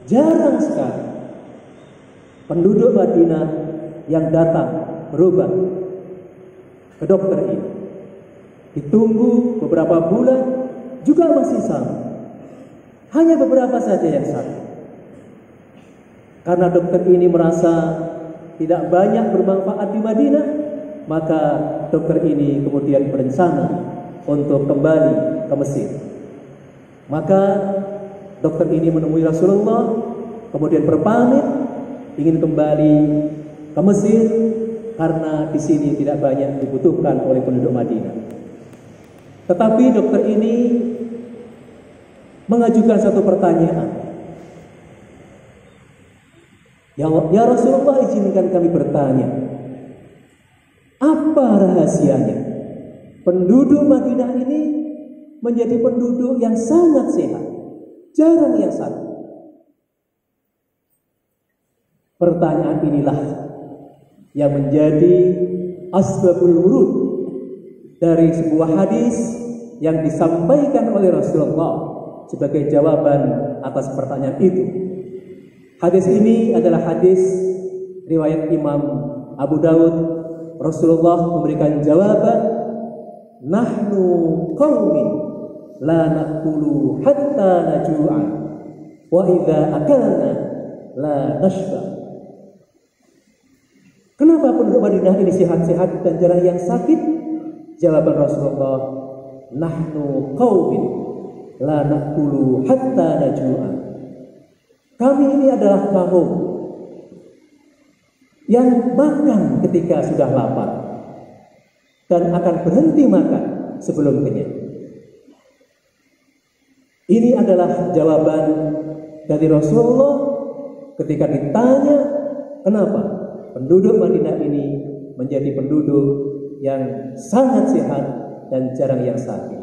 Jarang sekali penduduk Madinah yang datang berobat ke dokter ini. Ditunggu beberapa bulan juga masih sama. Hanya beberapa saja yang sakit. Karena dokter ini merasa tidak banyak bermanfaat di Madinah, maka dokter ini kemudian berencana untuk kembali ke Mesir. Maka dokter ini menemui Rasulullah, kemudian berpamit ingin kembali ke Mesir karena di sini tidak banyak dibutuhkan oleh penduduk Madinah. Tetapi dokter ini mengajukan satu pertanyaan. Ya Rasulullah, izinkan kami bertanya, apa rahasianya penduduk Madinah ini menjadi penduduk yang sangat sehat, jarang yang sakit? Pertanyaan inilah yang menjadi asbabul wurud dari sebuah hadis yang disampaikan oleh Rasulullah sebagai jawaban atas pertanyaan itu. Hadis ini adalah hadis riwayat Imam Abu Dawud. Rasulullah memberikan jawaban, nahnu qaumin la naqulu hatta najua wa idza akalna la nashba. Kenapa penduduk Madinah ini sehat-sehat dan jarang yang sakit? Jawaban Rasulullah, nahnu qaumin la naqulu hatta najua. Kami ini adalah kaum yang makan ketika sudah lapar dan akan berhenti makan sebelum kenyang. Ini adalah jawaban dari Rasulullah ketika ditanya kenapa penduduk Madinah ini menjadi penduduk yang sangat sehat dan jarang yang sakit.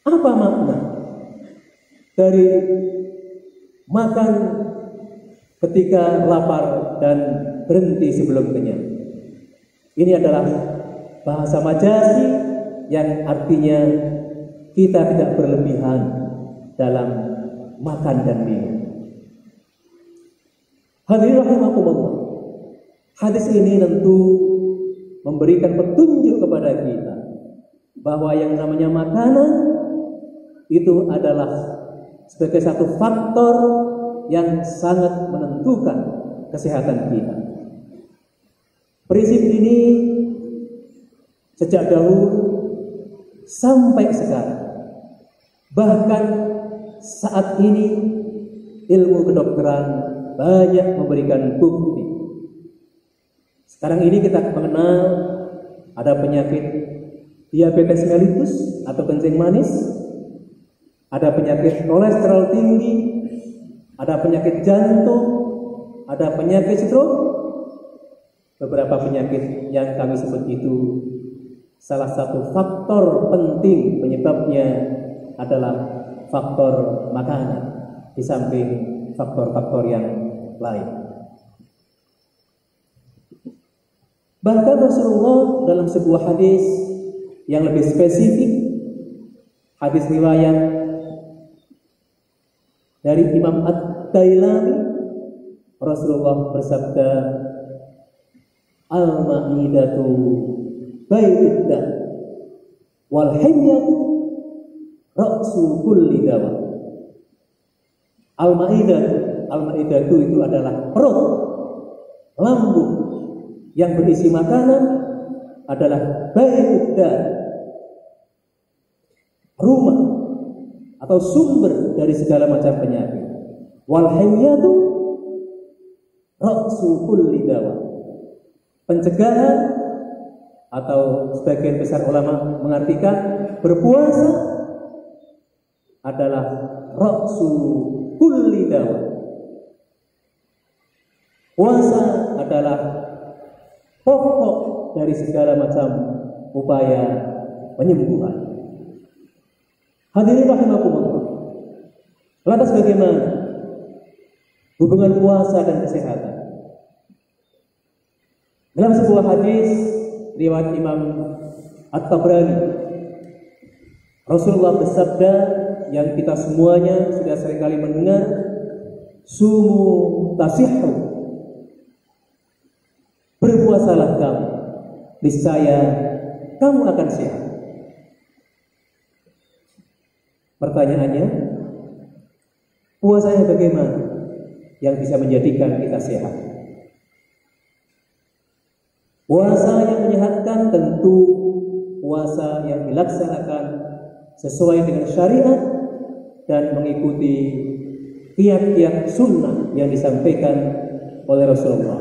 Apa makna dari makan ketika lapar dan berhenti sebelum kenyang? Ini adalah bahasa majazi yang artinya kita tidak berlebihan dalam makan dan minum. Hadirin rahimakumullah, hadis ini tentu memberikan petunjuk kepada kita bahwa yang namanya makanan itu adalah sebagai satu faktor yang sangat menentukan kesehatan kita. Prinsip ini sejak dahulu sampai sekarang, bahkan saat ini ilmu kedokteran banyak memberikan bukti. Sekarang ini kita mengenal ada penyakit diabetes mellitus atau kencing manis, ada penyakit kolesterol tinggi, ada penyakit jantung, ada penyakit stroke. Beberapa penyakit yang kami sebut itu salah satu faktor penting penyebabnya adalah faktor makanan di samping faktor-faktor yang lain. Bahkan Rasulullah dalam sebuah hadis yang lebih spesifik, hadis riwayat dari Imam Ad-Dailami, Rasulullah bersabda, al-ma'idatu baitiddah wal himyatu ra'su kulli dawa. Al-ma'idatu itu adalah perut, lambung yang berisi makanan adalah baitiddah, rumah atau sumber dari segala macam penyakit. Wal himyatu ra'su kulli dawa. Pencegahan atau sebagian besar ulama mengartikan berpuasa adalah ra'su kulli dawa. Puasa adalah pokok dari segala macam upaya penyembuhan. Hadirin rahimakumullah. Lantas bagaimana hubungan puasa dan kesehatan? Dalam sebuah hadis riwayat Imam At-Tabrani, Rasulullah bersabda yang kita semuanya sudah seringkali mendengar, sumu tasihhu, berpuasalah kamu, niscaya kamu akan sehat. Pertanyaannya, puasanya bagaimana yang bisa menjadikan kita sehat? Puasa yang menyehatkan tentu puasa yang dilaksanakan sesuai dengan syariat dan mengikuti kiat-kiat sunnah yang disampaikan oleh Rasulullah.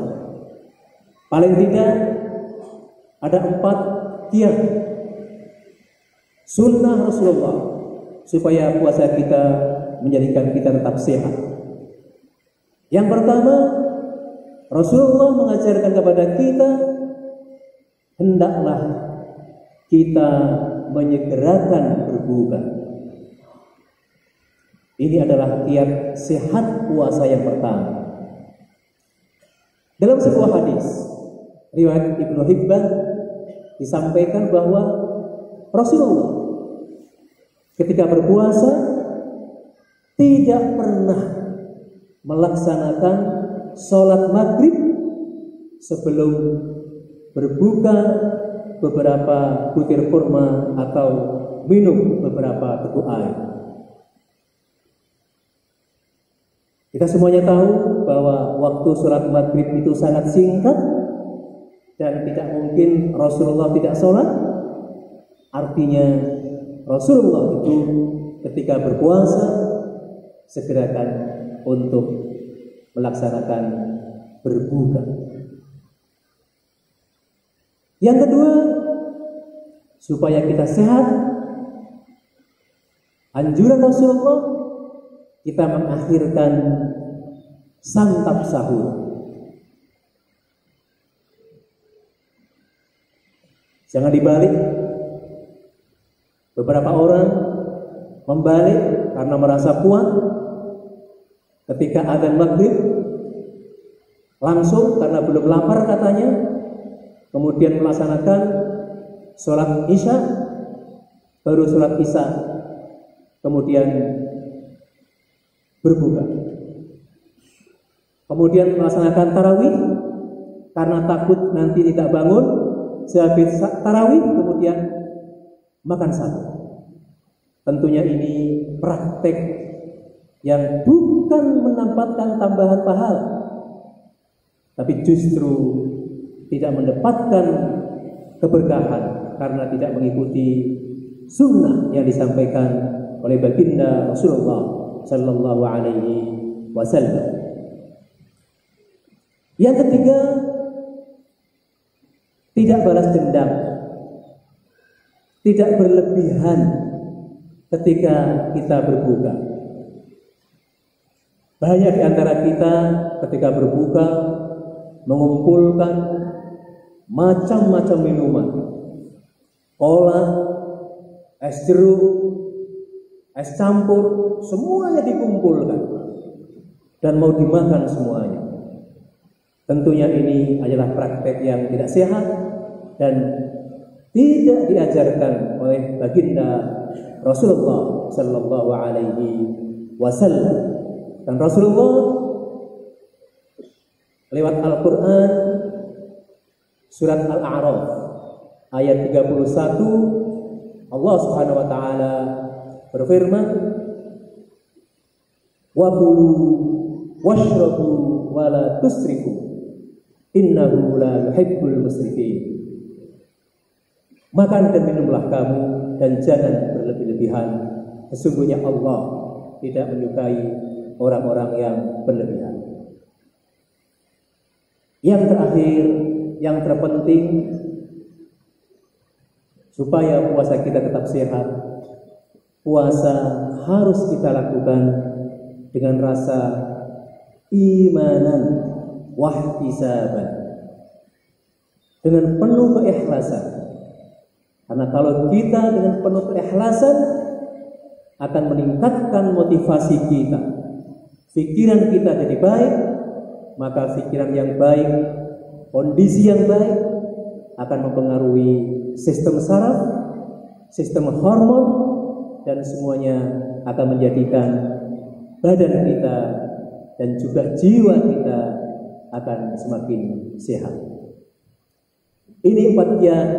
Paling tidak ada 4 kiat sunnah Rasulullah supaya puasa kita menjadikan kita tetap sehat. Yang pertama, Rasulullah mengajarkan kepada kita, hendaklah kita menyegerakan berbuka. Ini adalah kiat sehat puasa yang pertama. Dalam sebuah hadis riwayat Ibnu Hibban disampaikan bahwa Rasulullah ketika berpuasa tidak pernah melaksanakan sholat maghrib sebelum berbuka beberapa butir kurma atau minum beberapa teguk air. Kita semuanya tahu bahwa waktu sholat maghrib itu sangat singkat dan tidak mungkin Rasulullah tidak sholat. Artinya Rasulullah itu ketika berpuasa segerakan untuk melaksanakan berbuka. Yang kedua, supaya kita sehat, anjuran Rasulullah kita mengakhirkan santap sahur. Jangan dibalik. Beberapa orang membalik karena merasa kuat ketika adzan maghrib, langsung karena belum lapar katanya, kemudian melaksanakan sholat isya, baru sholat isya kemudian berbuka. Kemudian melaksanakan tarawih karena takut nanti tidak bangun, sehabis tarawih kemudian makan satu. Tentunya ini praktek yang bukan menempatkan tambahan pahala, tapi justru tidak mendapatkan keberkahan karena tidak mengikuti sunnah yang disampaikan oleh baginda Rasulullah Sallallahu Alaihi Wasallam. Yang ketiga, tidak balas dendam, tidak berlebihan ketika kita berbuka. Banyak di antara kita ketika berbuka mengumpulkan macam-macam minuman, cola, es jeruk, es campur, semuanya dikumpulkan dan mau dimakan semuanya. Tentunya ini adalah praktek yang tidak sehat dan tidak diajarkan oleh baginda Rasulullah Sallallahu Alaihi Wasallam. Dan Rasulullah lewat Al-Quran surat Al-A'raf ayat 31, Allah Subhanahu Wa Taala berfirman, wa kulu washrabu wa la tusrifu innahu la yuhibbul musrifin. Makan dan minumlah kamu dan jangan berlebih-lebihan, sesungguhnya Allah tidak menyukai orang-orang yang berlebihan. Yang terakhir, yang terpenting supaya puasa kita tetap sehat, puasa harus kita lakukan dengan rasa imanan wahtisaban, dengan penuh keikhlasan. Karena kalau kita dengan penuh keikhlasan akan meningkatkan motivasi kita, pikiran kita jadi baik, maka pikiran yang baik, kondisi yang baik akan mempengaruhi sistem saraf, sistem hormon, dan semuanya akan menjadikan badan kita dan juga jiwa kita akan semakin sehat. Ini 4 kiat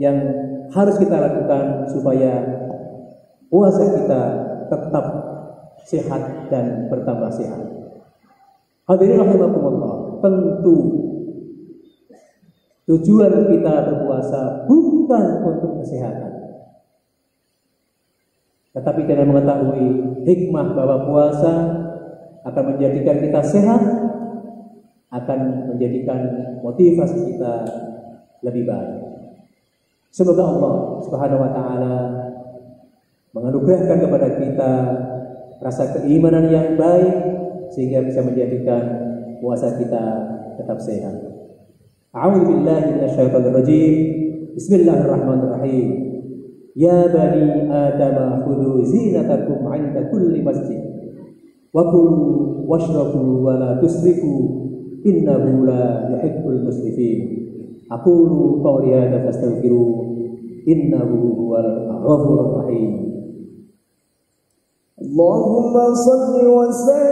yang harus kita lakukan supaya puasa kita tetap sehat dan bertambah sehat. Hadirin rahimakumullah, tentu tujuan kita berpuasa bukan untuk kesehatan, tetapi kita mengetahui hikmah bahwa puasa akan menjadikan kita sehat, akan menjadikan motivasi kita lebih baik. Semoga Allah Subhanahu wa taala menganugerahkan kepada kita rasa keimanan yang baik sehingga bisa menjadikan puasa kita tetap sehat. A'udzu billahi minasyaitonir rajim. Bismillahirrahmanirrahim. Ya bani Adam khudhu zinatakum 'inda kulli masjid wa kulu washrabu wa la tusrifu innahu la yuhibbul musrifin. Aqulu qawli hadza fastaghfiru innahu huwal ghafurur rahim. Allahumma shalli wa sallim